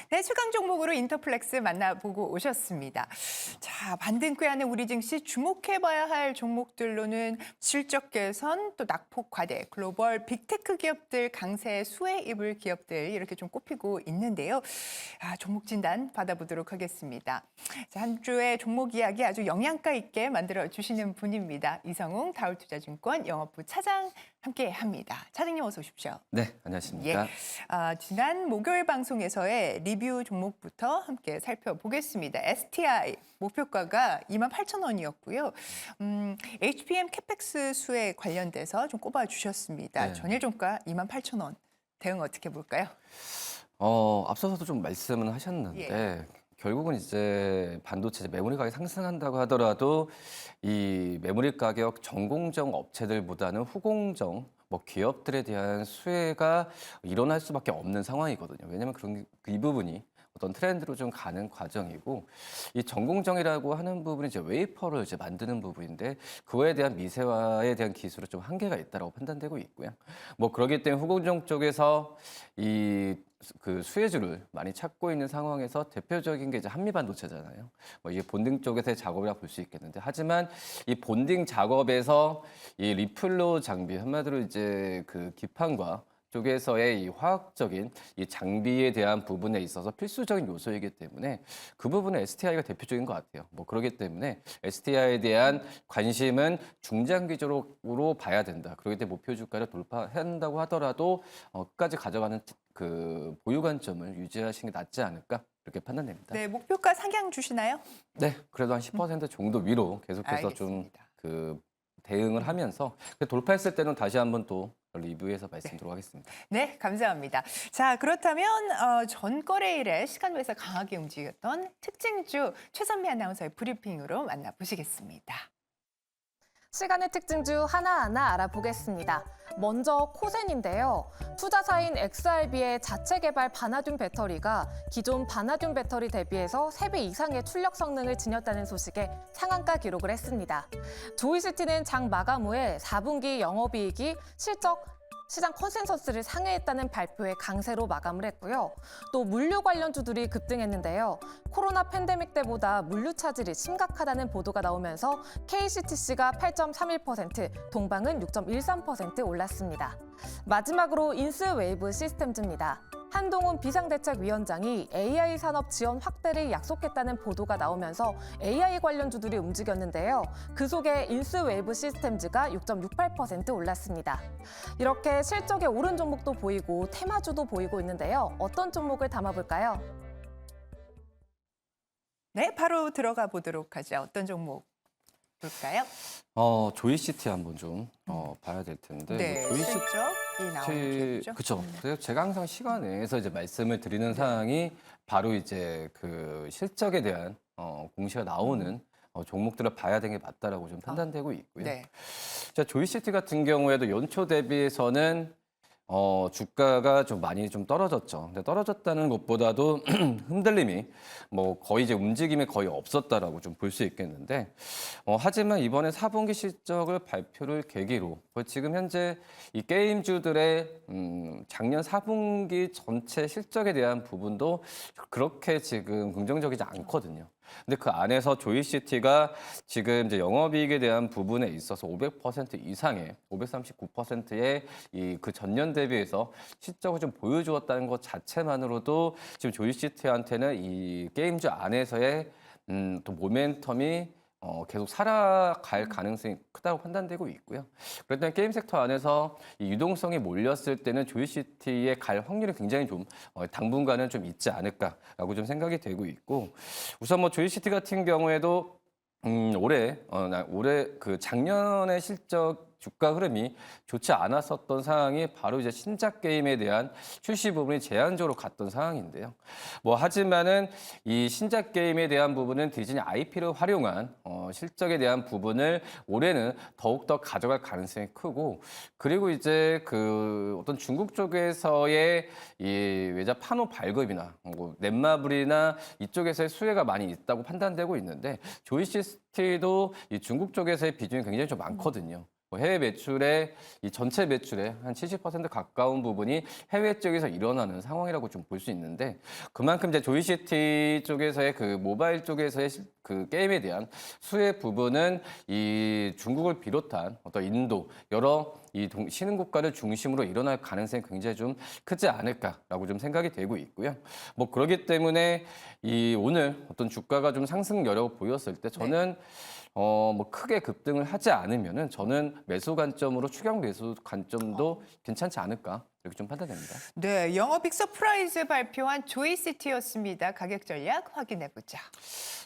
네, 최강 종목으로 인터플렉스 만나보고 오셨습니다. 자, 반등꾀하는 우리 증시 주목해봐야 할 종목들로는 실적 개선, 또 낙폭 과대, 글로벌 빅테크 기업들 강세 수혜 입을 기업들 이렇게 좀 꼽히고 있는데요. 종목 진단 받아보도록 하겠습니다. 자, 한 주의 종목 이야기 아주 영양가 있게 만들어 주시는 분입니다. 이성웅 다울투자증권 영업부 차장 함께합니다. 차장님 어서 오십시오. 네, 안녕하십니까. 예, 지난 목요일 방송에서의 리뷰 종목부터 함께 살펴보겠습니다. STI 목표가가 28,000원이었고요. HPM 캐펙스 수에 관련돼서 좀 꼽아주셨습니다. 네. 전일 종가 28,000원. 대응 어떻게 볼까요? 앞서서도 좀 말씀은 하셨는데 예. 결국은 이제 반도체 메모리 가격이 상승한다고 하더라도 이 메모리 가격 전공정 업체들보다는 후공정 뭐 기업들에 대한 수혜가 일어날 수밖에 없는 상황이거든요. 왜냐하면 이 부분이 어떤 트렌드로 좀 가는 과정이고 이 전공정이라고 하는 부분이 이제 웨이퍼를 이제 만드는 부분인데 그거에 대한 미세화에 대한 기술은 좀 한계가 있다고 판단되고 있고요. 뭐 그렇기 때문에 후공정 쪽에서 이 그 수혜주를 많이 찾고 있는 상황에서 대표적인 게 이제 한미반도체잖아요. 뭐 이게 본딩 쪽에서의 작업이라고 볼 수 있겠는데 하지만 이 본딩 작업에서 이 리플로 장비 한마디로 이제 그 기판과 쪽에서의 이 화학적인 이 장비에 대한 부분에 있어서 필수적인 요소이기 때문에 그 부분은 STI가 대표적인 것 같아요. 뭐 그렇기 때문에 STI에 대한 관심은 중장기적으로 봐야 된다. 그렇기 때문에 목표 주가를 돌파한다고 하더라도 끝까지 가져가는 그 보유 관점을 유지하시는 게 낫지 않을까 그렇게 판단됩니다. 네, 목표가 상향 주시나요? 네, 그래도 한 10% 정도 위로 계속해서 좀 알겠습니다. 그 대응을 하면서 돌파했을 때는 다시 한번 또 리뷰해서 말씀드리도록 하겠습니다. 네, 감사합니다. 자, 그렇다면 전 거래일에 시간 외에서 강하게 움직였던 특징주 최선미 아나운서의 브리핑으로 만나보시겠습니다. 시간의 특징주 하나하나 알아보겠습니다. 먼저 코센인데요. 투자사인 XRB의 자체 개발 바나듐 배터리가 기존 바나듐 배터리 대비해서 3배 이상의 출력 성능을 지녔다는 소식에 상한가 기록을 했습니다. 조이시티는 장 마감 후에 4분기 영업이익이 시장 컨센서스를 상회했다는 발표에 강세로 마감을 했고요. 또 물류 관련주들이 급등했는데요. 코로나 팬데믹 때보다 물류 차질이 심각하다는 보도가 나오면서 KCTC가 8.31%, 동방은 6.13% 올랐습니다. 마지막으로 인스웨이브 시스템즈입니다. 한동훈 비상대책위원장이 AI 산업 지원 확대를 약속했다는 보도가 나오면서 AI 관련주들이 움직였는데요. 그 속에 인스웨이브 시스템즈가 6.68% 올랐습니다. 이렇게 실적에 오른 종목도 보이고 테마주도 보이고 있는데요. 어떤 종목을 담아볼까요? 네, 바로 들어가 보도록 하죠. 어떤 종목 볼까요? 조이시티 한번 좀 봐야 될 텐데 네, 실적이 나오는 쪽이죠. 그렇죠. 그래서 제가 항상 시간 내에서 이제 말씀을 드리는 사항이 바로 이제 그 실적에 대한 공시가 나오는 종목들을 봐야 되는 게 맞다라고 좀 판단되고 있고요. 네. 자, 조이시티 같은 경우에도 연초 대비해서는 주가가 좀 많이 좀 떨어졌죠. 근데 떨어졌다는 것보다도 흔들림이 뭐 거의 이제 움직임이 거의 없었다라고 좀 볼 수 있겠는데, 하지만 이번에 4분기 실적을 발표를 계기로 지금 현재 이 게임주들의 작년 4분기 전체 실적에 대한 부분도 그렇게 지금 긍정적이지 않거든요. 근데 그 안에서 조이시티가 지금 이제 영업이익에 대한 부분에 있어서 500% 이상의 539%의 이 그 전년 대비해서 실적을 좀 보여주었다는 것 자체만으로도 지금 조이시티한테는 이 게임주 안에서의 또 모멘텀이 계속 살아갈 가능성이 크다고 판단되고 있고요. 그렇다면 게임 섹터 안에서 이 유동성이 몰렸을 때는 조이시티에 갈 확률이 굉장히 좀 당분간은 좀 있지 않을까라고 좀 생각이 되고 있고 우선 뭐 조이시티 같은 경우에도 올해 그 작년의 실적 주가 흐름이 좋지 않았었던 상황이 바로 이제 신작 게임에 대한 출시 부분이 제한적으로 갔던 상황인데요. 뭐 하지만은 이 신작 게임에 대한 부분은 디즈니 IP를 활용한 실적에 대한 부분을 올해는 더욱더 가져갈 가능성이 크고 그리고 이제 그 어떤 중국 쪽에서의 이 외자 판호 발급이나 뭐 넷마블이나 이쪽에서의 수혜가 많이 있다고 판단되고 있는데 조이시티도 이 중국 쪽에서의 비중이 굉장히 좀 많거든요. 뭐 해외 매출의 이 전체 매출의 한 70% 가까운 부분이 해외 쪽에서 일어나는 상황이라고 좀 볼 수 있는데 그만큼 이제 조이시티 쪽에서의 그 모바일 쪽에서의 그 게임에 대한 수혜 부분은 이 중국을 비롯한 어떤 인도 여러 이 신흥 국가를 중심으로 일어날 가능성이 굉장히 좀 크지 않을까라고 좀 생각이 되고 있고요. 뭐 그렇기 때문에 이 오늘 어떤 주가가 좀 상승 여력을 보였을 때 저는 뭐 크게 급등을 하지 않으면은 저는 매수 관점으로 추경 매수 관점도 괜찮지 않을까 이렇게 좀 판단됩니다. 네, 영업이익 서프라이즈 발표한 조이시티였습니다. 가격 전략 확인해 보자.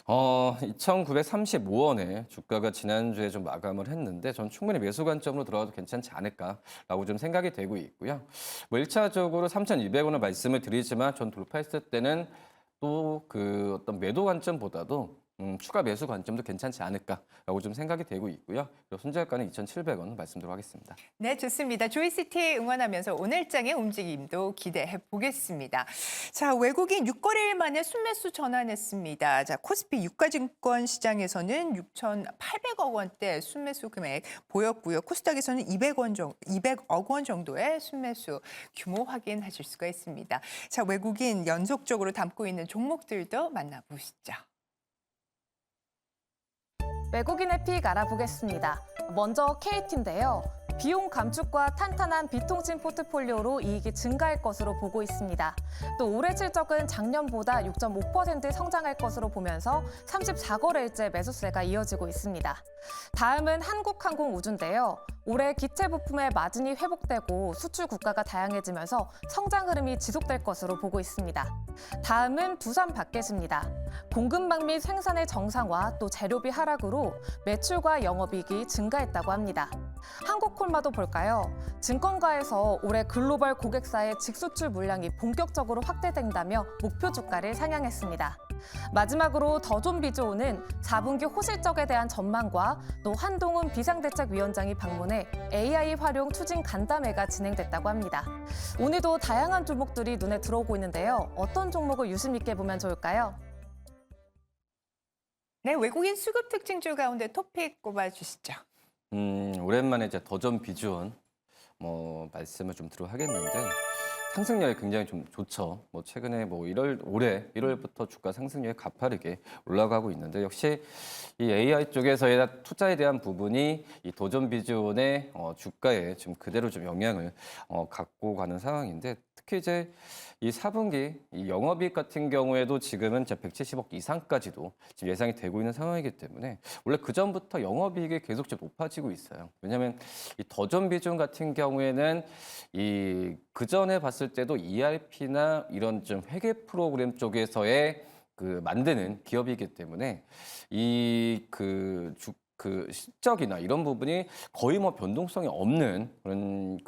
2,935원에 주가가 지난주에 좀 마감을 했는데 전 충분히 매수 관점으로 들어가도 괜찮지 않을까라고 좀 생각이 되고 있고요. 뭐 1차적으로 3,200원을 말씀을 드리지만 전 돌파했을 때는 또 그 어떤 매도 관점보다도 추가 매수 관점도 괜찮지 않을까라고 좀 생각이 되고 있고요. 그리고 손절가는 2,700원 말씀드리도록 하겠습니다. 네, 좋습니다. 조이시티 응원하면서 오늘장의 움직임도 기대해 보겠습니다. 자, 외국인 6거래일 만에 순매수 전환했습니다. 자, 코스피 유가증권 시장에서는 6,800억 원대 순매수 금액 보였고요. 코스닥에서는 200억 원 정도의 순매수 규모 확인하실 수가 있습니다. 자, 외국인 연속적으로 담고 있는 종목들도 만나보시죠. 외국인의 픽 알아보겠습니다. 먼저 KT인데요. 비용 감축과 탄탄한 비통신 포트폴리오로 이익이 증가할 것으로 보고 있습니다. 또 올해 실적은 작년보다 6.5% 성장할 것으로 보면서 34거래일째 매수세가 이어지고 있습니다. 다음은 한국항공우주인데요. 올해 기체 부품의 마진이 회복되고 수출 국가가 다양해지면서 성장 흐름이 지속될 것으로 보고 있습니다. 다음은 두산바켓입니다. 공급망 및 생산의 정상화 또 재료비 하락으로 매출과 영업이익이 증가했다고 합니다. 한국콜마도 볼까요? 증권가에서 올해 글로벌 고객사의 직수출 물량이 본격적으로 확대된다며 목표 주가를 상향했습니다. 마지막으로 더존비즈오는 4분기 호실적에 대한 전망과 또 한동훈 비상대책위원장이 방문해 AI 활용 추진 간담회가 진행됐다고 합니다. 오늘도 다양한 종목들이 눈에 들어오고 있는데요. 어떤 종목을 유심 있게 보면 좋을까요? 네, 외국인 수급 특징주 가운데 토픽 꼽아주시죠. 오랜만에 이제 더존 비주원 말씀을 좀 드려 하겠는데 상승률이 굉장히 좀 좋죠. 뭐 최근에 뭐 올해 1월부터 주가 상승률이 가파르게 올라가고 있는데 역시 이 AI 쪽에서의 투자에 대한 부분이 이 더존 비주원의 주가에 지금 그대로 좀 영향을 갖고 가는 상황인데 특히 이제 이 4분기 이 영업이익 같은 경우에도 지금은 이제 170억 이상까지도 지금 예상이 되고 있는 상황이기 때문에 원래 그 전부터 영업이익이 계속 좀 높아지고 있어요. 왜냐하면 이 더존 비중 같은 경우에는 이 그 전에 봤을 때도 ERP나 이런 좀 회계 프로그램 쪽에서의 그 만드는 기업이기 때문에 이 그 실적이나 이런 부분이 거의 뭐 변동성이 없는 그런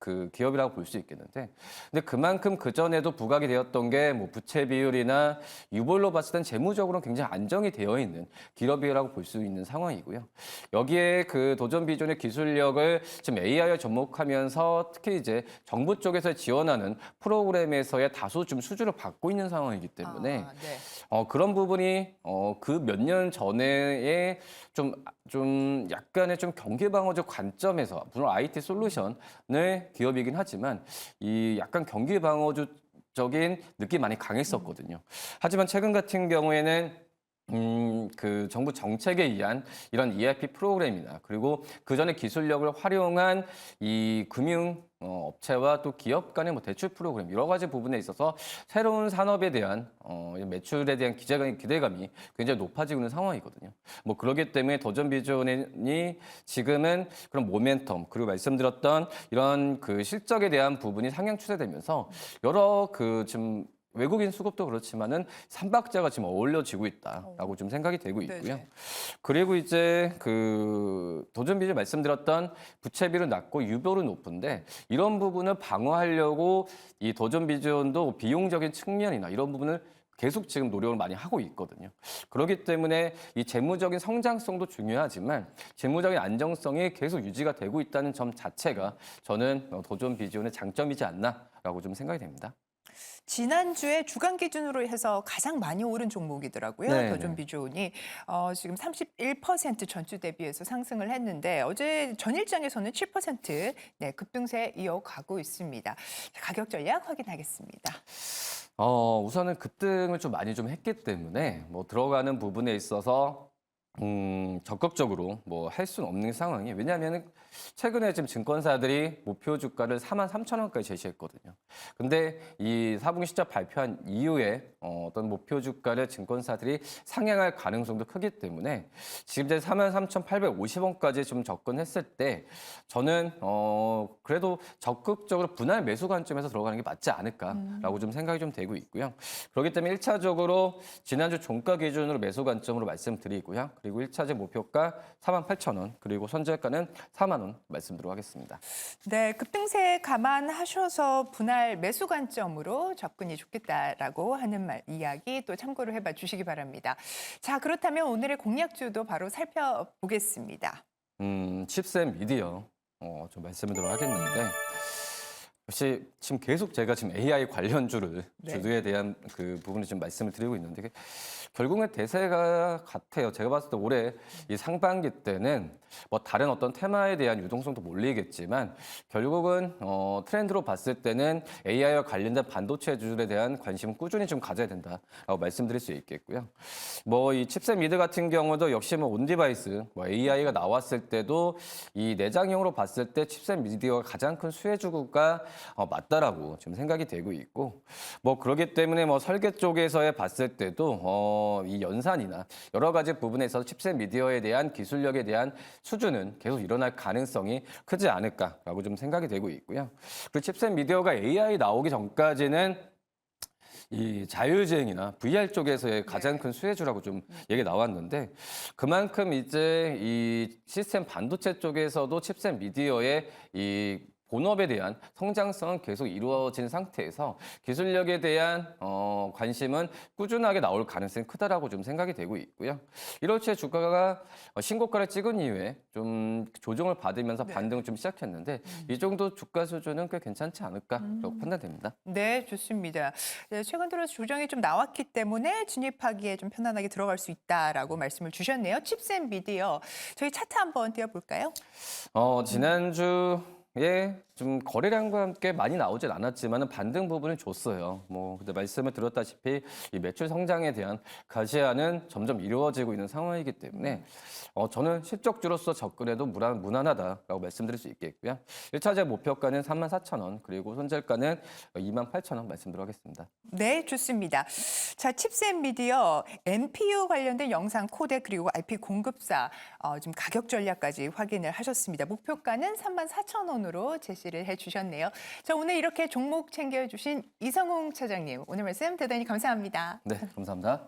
그 기업이라고 볼 수 있겠는데, 근데 그만큼 그 전에도 부각이 되었던 게 뭐 부채 비율이나 유볼로 봤을 땐 재무적으로는 굉장히 안정이 되어 있는 기업이라고 볼 수 있는 상황이고요. 여기에 그 도전 비전의 기술력을 지금 AI에 접목하면서 특히 이제 정부 쪽에서 지원하는 프로그램에서의 다소 좀 수주를 받고 있는 상황이기 때문에 네. 그런 부분이 그 몇 년 전에의 좀 약간의 좀 경기 방어적 관점에서 물론 IT 솔루션의 기업이긴 하지만 이 약간 경기 방어적인 느낌이 많이 강했었거든요. 하지만 최근 같은 경우에는 그 정부 정책에 의한 이런 ERP 프로그램이나 그리고 그 전에 기술력을 활용한 이 금융 업체와 또 기업 간의 뭐 대출 프로그램 여러 가지 부분에 있어서 새로운 산업에 대한 매출에 대한 기대감이 굉장히 높아지고 있는 상황이거든요. 뭐 그렇기 때문에 더존 비전이 지금은 그런 모멘텀 그리고 말씀드렸던 이런 그 실적에 대한 부분이 상향 추세되면서 여러 그 지금 외국인 수급도 그렇지만은 삼박자가 지금 어울려지고 있다라고 좀 생각이 되고 있고요. 네네. 그리고 이제 그 도전 비전 말씀드렸던 부채비율은 낮고 유보율은 높은데 이런 부분을 방어하려고 이 도전 비전도 비용적인 측면이나 이런 부분을 계속 지금 노력을 많이 하고 있거든요. 그렇기 때문에 이 재무적인 성장성도 중요하지만 재무적인 안정성이 계속 유지가 되고 있다는 점 자체가 저는 도전 비전의 장점이지 않나라고 좀 생각이 됩니다. 지난주에 주간 기준으로 해서 가장 많이 오른 종목이더라고요. 네, 더존비존이 지금 31% 전주 대비해서 상승을 했는데 어제 전일장에서는 7% 네, 급등세 이어가고 있습니다. 가격 전략 확인하겠습니다. 우선은 급등을 좀 많이 좀 했기 때문에 뭐 들어가는 부분에 있어서 적극적으로 뭐 할 수는 없는 상황이 왜냐하면 최근에 지금 증권사들이 목표 주가를 43,000원까지 제시했거든요. 근데 이 4분기 실적 발표한 이후에 어떤 목표 주가를 증권사들이 상향할 가능성도 크기 때문에 지금 이제 43,850원까지 좀 접근했을 때 저는 그래도 적극적으로 분할 매수 관점에서 들어가는 게 맞지 않을까라고 좀 생각이 좀 되고 있고요. 그렇기 때문에 1차적으로 지난주 종가 기준으로 매수 관점으로 말씀드리고요. 그리고 1차적 목표가 48,000원, 그리고 선저가는 4만 원 말씀드리도록 하겠습니다. 네, 급등세 감안하셔서 분할 매수 관점으로 접근이 좋겠다라고 하는 이야기 또 참고를 해봐 주시기 바랍니다. 자, 그렇다면 오늘의 공략주도 바로 살펴보겠습니다. 칩셋 미디어 좀 말씀을 드려 하겠는데 역시 지금 계속 제가 지금 AI 관련주를 네. 주도에 대한 그 부분을 좀 말씀을 드리고 있는데 결국은 대세가 같아요. 제가 봤을 때 올해 이 상반기 때는 뭐 다른 어떤 테마에 대한 유동성도 몰리겠지만 결국은 트렌드로 봤을 때는 AI와 관련된 반도체주들에 대한 관심은 꾸준히 좀 가져야 된다라고 말씀드릴 수 있겠고요. 뭐 이 칩셋 미드 같은 경우도 역시 뭐 온디바이스, 뭐 AI가 나왔을 때도 이 내장형으로 봤을 때 칩셋 미디어가 가장 큰 수혜주구가 맞다라고 지금 생각이 되고 있고 뭐 그렇기 때문에 뭐 설계 쪽에서의 봤을 때도 이 연산이나 여러 가지 부분에서 칩셋 미디어에 대한 기술력에 대한 수준은 계속 일어날 가능성이 크지 않을까라고 좀 생각이 되고 있고요. 그리고 칩셋 미디어가 AI 나오기 전까지는 이 자율주행이나 VR 쪽에서의 가장 큰 수혜주라고 좀 얘기가 나왔는데 그만큼 이제 이 시스템 반도체 쪽에서도 칩셋 미디어의 이 본업에 대한 성장성은 계속 이루어진 상태에서 기술력에 대한 관심은 꾸준하게 나올 가능성이 크다라고 좀 생각이 되고 있고요. 1월치에 주가가 신고가를 찍은 이후에 좀 조정을 받으면서 반등을 좀 시작했는데 이 정도 주가 수준은 꽤 괜찮지 않을까라고 판단됩니다. 네, 좋습니다. 네, 최근 들어서 조정이 좀 나왔기 때문에 진입하기에 좀 편안하게 들어갈 수 있다라고 말씀을 주셨네요. 칩셋 미디어. 저희 차트 한번 띄워볼까요? 지난주 좀 거래량과 함께 많이 나오진 않았지만 반등 부분은 줬어요. 뭐 근데 말씀을 드렸다시피 이 매출 성장에 대한 가시화는 점점 이루어지고 있는 상황이기 때문에 저는 실적주로서 접근해도 무난하다라고 말씀드릴 수 있겠고요. 1차적 목표가는 34,000원 그리고 손절가는 28,000원 말씀드리겠습니다. 네, 좋습니다. 자, 칩셋 미디어, NPU 관련된 영상 코덱 그리고 IP 공급사 좀 가격 전략까지 확인을 하셨습니다. 목표가는 34,000원으로 제시를 해주셨네요. 자, 오늘 이렇게 종목 챙겨주신 이성웅 차장님, 오늘 말씀 대단히 감사합니다. 네, 감사합니다.